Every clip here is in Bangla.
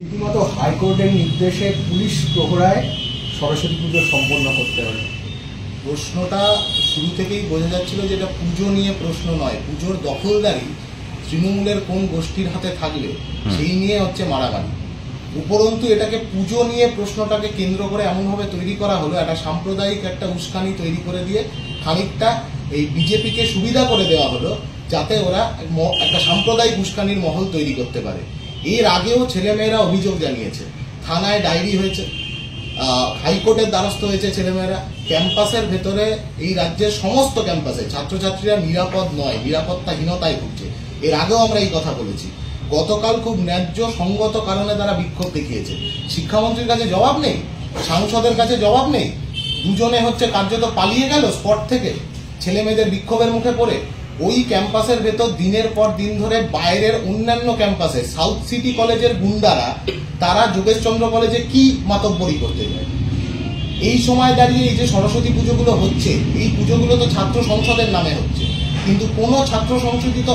রীতিমতো হাইকোর্টের নির্দেশে পুলিশ প্রহরায় সরস্বতী পুজো সম্পন্ন করতে হবে। প্রশ্নটা শুরু থেকেই বোঝা যাচ্ছিল যে এটা পুজো নিয়ে প্রশ্ন নয়, পুজোর দখলদারি তৃণমূলের কোন গোষ্ঠীর হাতে থাকলে সেই নিয়ে হচ্ছে মারামারি। উপরন্তু এটাকে পুজো নিয়ে প্রশ্নটাকে কেন্দ্র করে এমনভাবে তৈরি করা হলো, একটা সাম্প্রদায়িক একটা উস্কানি তৈরি করে দিয়ে খানিকটা এই বিজেপিকে সুবিধা করে দেওয়া হলো, যাতে ওরা একটা সাম্প্রদায়িক উস্কানির মহল তৈরি করতে পারে। এর আগেও ছেলেমেয়েরা অভিযোগ জানিয়েছে, থানায় ডায়েরি হয়েছে, হাইকোর্টের দ্বারস্থ হয়েছে ছেলেমেয়েরা। ক্যাম্পাসের ভেতরে এই রাজ্যের সমস্ত ক্যাম্পাসে ছাত্রছাত্রীরা নিরাপদ নয়, নিরাপত্তাহীনতায় ভুগছে। এর আগেও আমরা এই কথা বলেছি। গতকাল খুব ন্যায্য সঙ্গত কারণে তারা বিক্ষোভ দেখিয়েছে। শিক্ষামন্ত্রীর কাছে জবাব নেই, সাংসদের কাছে জবাব নেই, দুজনে হচ্ছে কার্যত পালিয়ে গেল স্পট থেকে ছেলে মেয়েদের বিক্ষোভের মুখে পড়ে। ওই ক্যাম্পাসের ভেতর দিনের পর দিন ধরে বাইরের অন্যান্য ক্যাম্পাসে সাউথ সিটি কলেজের গুন্ডারা তারা যোগেশচন্দ্র কলেজে কি মাতব্বরি করতে যায়। এই সময় দাঁড়িয়ে এই যে সরস্বতী পুজোগুলো হচ্ছে, এই পুজোগুলো তো ছাত্র সংসদের নামে হচ্ছে, কিন্তু কোনো ছাত্র সংসদিত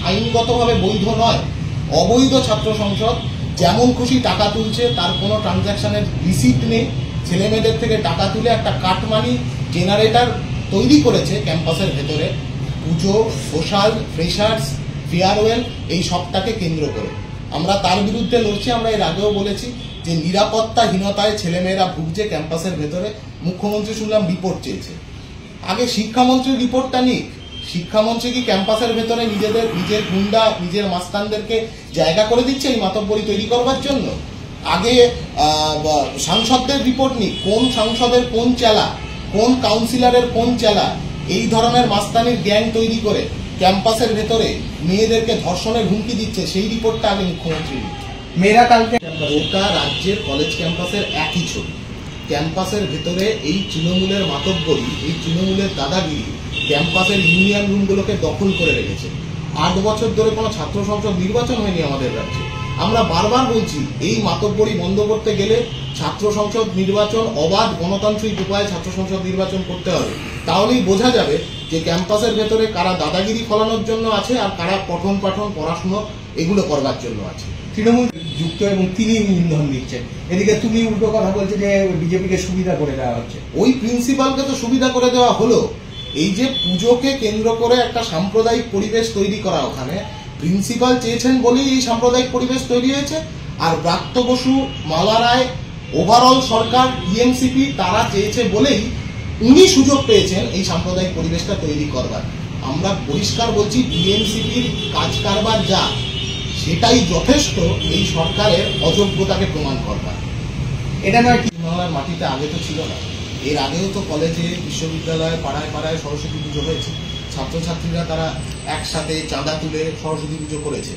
আইনগতভাবে বৈধ নয়। অবৈধ ছাত্র সংসদ যেমন খুশি টাকা তুলছে, তার কোনো ট্রানজাকশনের রিসিপ্ট নেই। ছেলে মেয়েদের থেকে টাকা তুলে একটা কাটমানি জেনারেটর তৈরি করেছে ক্যাম্পাসের ভেতরে, পুজো, সোশ্যাল, ফ্রেশার্স, ফেয়ারওয়েল এই সবটাকে কেন্দ্র করে। আমরা তার বিরুদ্ধে লড়ছি। আমরা এর আগেও বলেছি যে নিরাপত্তাহীনতায় ছেলেমেয়েরা ভুগছে ক্যাম্পাসের ভেতরে। মুখ্যমন্ত্রী শুনলাম রিপোর্ট চেয়েছে, আগে শিক্ষামন্ত্রীর রিপোর্টটা নিক। শিক্ষামন্ত্রী কি ক্যাম্পাসের ভেতরে নিজের গুন্ডা, নিজের মাস্তানদেরকে জায়গা করে দিচ্ছে এই মাতব্বরি তৈরি করবার জন্য? আগে সাংসদদের রিপোর্ট নিক, কোন সাংসদের কোন চেলা, কোন কাউন্সিলরের কোন চেলা এই ধরনের মাস্তানির গ্যাং তৈরি করে ক্যাম্পাসের ভেতরে মেয়েদেরকে ধর্ষণের হুমকি দিচ্ছে, সেই রিপোর্টটা আগে মুখ্যমন্ত্রী নিক। মেয়েরা কালকে গোটা রাজ্যের কলেজ ক্যাম্পাসের একই ছবি। ক্যাম্পাসের ভেতরে এই তৃণমূলের মাতব্বরি, এই তৃণমূলের দাদাগিরি ক্যাম্পাসের ইউনিয়ন রুমগুলোকে দখল করে রেখেছে। 8 বছর ধরে কোনো ছাত্র সংসদ নির্বাচন হয়নি আমাদের রাজ্যে। আমরা বারবার বলছি এই মাতব্বরি বন্ধ করতে গেলে ছাত্র সংসদ নির্বাচন অবাধ গণতান্ত্রিক উপায়ে ছাত্র সংসদ নির্বাচন করতে হবে। তাহলেই বোঝা যাবে যে ক্যাম্পাসের ভেতরে কারা দাদাগিরি ফলানোর জন্য আছে আর কারা পঠন পাঠন পড়াশুনো এগুলো করবার জন্য আছে। তৃণমূল যুক্ত এবং তিনি ইন্ধন দিচ্ছেন, এদিকে তুমি উল্টো কথা বলছে যে বিজেপিকে সুবিধা করে দেওয়া হচ্ছে। ওই প্রিন্সিপালকে তো সুবিধা করে দেওয়া হলো। এই যে পুজোকে কেন্দ্র করে একটা সাম্প্রদায়িক পরিবেশ তৈরি করা, ওখানে প্রিন্সিপাল চেয়েছেন বলেই এই সাম্প্রদায়িক পরিবেশ তৈরি হয়েছে। আর ব্রাত্য বসু, মালা রায়, ওভারঅল সরকার, টিএমসিপি তারা চেয়েছে বলেই উনি সুযোগ পেয়েছেন এই সাম্প্রদায়িক পরিবেশটা তৈরি করবার। আমরা পরিষ্কার বলছি, টিএমসিপির কাজ কারবার যা, সেটাই যথেষ্ট এই সরকারের অযোগ্যতাকে প্রমাণ করবার। এটা নয় কি বাংলার মাটিতে আগে তো ছিল না। এর আগেও তো কলেজে, বিশ্ববিদ্যালয়ে, পাড়ায় পাড়ায় সরস্বতী পুজো হয়েছে। ছাত্রছাত্রীরা তারা একসাথে চাঁদা তুলে সরস্বতী পুজো করেছে।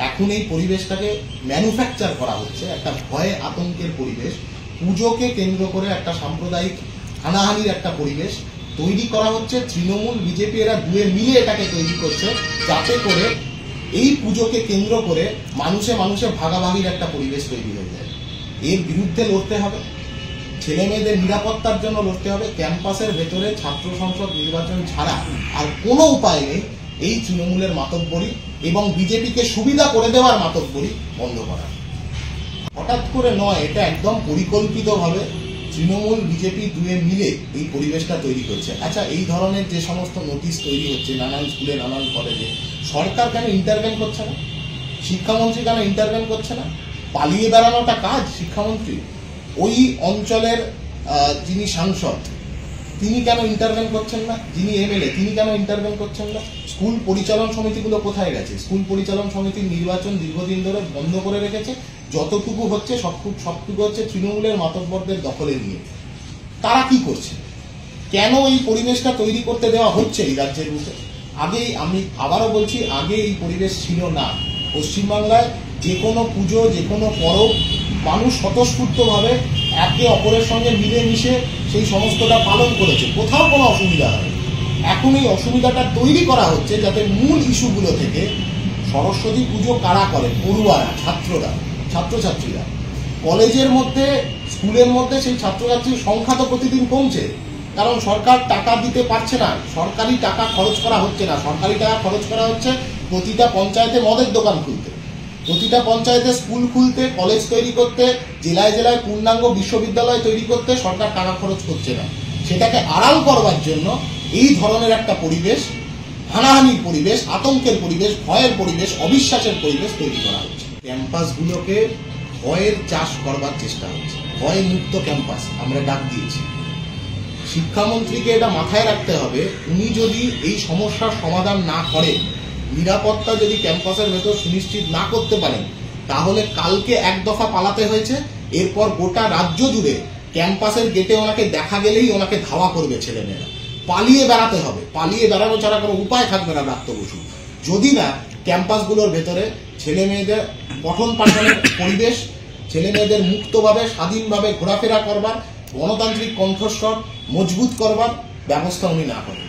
এখন এই পরিবেশটাকে ম্যানুফ্যাকচার করা হচ্ছে, একটা ভয়ে আতঙ্কের পরিবেশ। পুজোকে কেন্দ্র করে একটা সাম্প্রদায়িক হানাহানির একটা পরিবেশ তৈরি করা হচ্ছে। তৃণমূল, বিজেপি এরা দুয়ে মিলে এটাকে তৈরি করছে, যাতে করে এই পুজোকে কেন্দ্র করে মানুষে মানুষে ভাগাভাগির একটা পরিবেশ তৈরি হয়ে যায়। এর বিরুদ্ধে লড়তে হবে, ছেলে মেয়েদের নিরাপত্তার জন্য লড়তে হবে। ক্যাম্পাসের ভেতরে ছাত্র সংসদ নির্বাচন ছাড়া আর কোনো উপায় নেই এই তৃণমূলের মাতব্বরি এবং বিজেপিকে সুবিধা করে দেওয়ার মাতব্বরি বন্ধ করা। হঠাৎ করে নয়, এটা একদম পরিকল্পিতভাবে তৃণমূল, বিজেপি দুয়ে মিলে এই পরিবেশটা তৈরি করছে। আচ্ছা, এই ধরনের যে সমস্ত নোটিশ তৈরি হচ্ছে নানান স্কুলে, নানান কলেজে, সরকার কেন ইন্টারভেন করছে না? শিক্ষামন্ত্রী কেন ইন্টারভেন করছে না? পালিয়ে বেড়ানোটা কাজ শিক্ষামন্ত্রী? ওই অঞ্চলের যিনি সাংসদ তিনি কেন ইন্টারভেন করছেন না? যিনি এমএলএ তিনি কেন ইন্টারভেন করছেন না? স্কুল পরিচালন সমিতিগুলো কোথায় গেছে? স্কুল পরিচালন সমিতির নির্বাচন দীর্ঘদিন ধরে বন্ধ করে রেখেছে। যতটুকু হচ্ছে সবটুকু হচ্ছে তৃণমূলের মাতব্বরদের দখলে নিয়ে। তারা কি করছে? কেন এই পরিবেশটা তৈরি করতে দেওয়া হচ্ছে এই রাজ্যের বুকে? আগেই আমি আবারও বলছি, আগে এই পরিবেশ ছিল না। পশ্চিমবাংলায় যে কোনো পুজো, যে কোনো পরব মানুষ স্বতঃস্ফূর্তভাবে একে অপরের সঙ্গে মিলেমিশে সেই সমস্তটা পালন করেছে, কোথাও কোনো অসুবিধা হয়নি। এখন এই অসুবিধাটা তৈরি করা হচ্ছে যাতে মূল ইস্যুগুলো থেকে সরস্বতী পুজো কারা করে, পড়ুয়ারা, ছাত্ররা, ছাত্রছাত্রীরা। কলেজের মধ্যে, স্কুলের মধ্যে সেই ছাত্রছাত্রীর সংখ্যা তো প্রতিদিন কমছে, কারণ সরকার টাকা দিতে পারছে না, সরকারি টাকা খরচ করা হচ্ছে না। সরকারি টাকা খরচ করা হচ্ছে প্রতিটা পঞ্চায়েতে মদের দোকান খুলতে। প্রতিটা পঞ্চায়েতে স্কুল খুলতে, কলেজ তৈরি করতে, জেলায় জেলায় পূর্ণাঙ্গ বিশ্ববিদ্যালয় তৈরি করতে সরকার টাকা খরচ করছে না। সেটাকে আড়াল করবার জন্য এই ধরনের একটা পরিবেশ, হানাহানির পরিবেশ, আতঙ্কের পরিবেশ, ভয়ের পরিবেশ, অবিশ্বাসের পরিবেশ তৈরি করা হচ্ছে। ক্যাম্পাসগুলোকে ভয়ের চাষ করবার চেষ্টা হচ্ছে। ভয় মুক্ত ক্যাম্পাস আমরা ডাক দিয়েছি। শিক্ষামন্ত্রীকে এটা মাথায় রাখতে হবে, উনি যদি এই সমস্যার সমাধান না করেন, নিরাপত্তা যদি ক্যাম্পাসের ভেতর সুনিশ্চিত না করতে পারেন, তাহলে কালকে এক দফা পালাতে হয়েছে, এরপর গোটা রাজ্য জুড়ে ক্যাম্পাসের গেটে ওনাকে দেখা গেলেই ওনাকে ধাওয়া করবে ছেলেমেয়েরা। পালিয়ে বেড়াতে হবে, পালিয়ে বেড়ানো ছাড়া কোনো উপায় থাকবে না ডাক্তার বসু। যদি না ক্যাম্পাসগুলোর ভেতরে ছেলে মেয়েদের পঠন পাঠনের পরিবেশ, ছেলে মেয়েদের মুক্তভাবে স্বাধীনভাবে ঘোরাফেরা করবার, গণতান্ত্রিক কণ্ঠস্বর মজবুত করবার ব্যবস্থা উনি না করেন।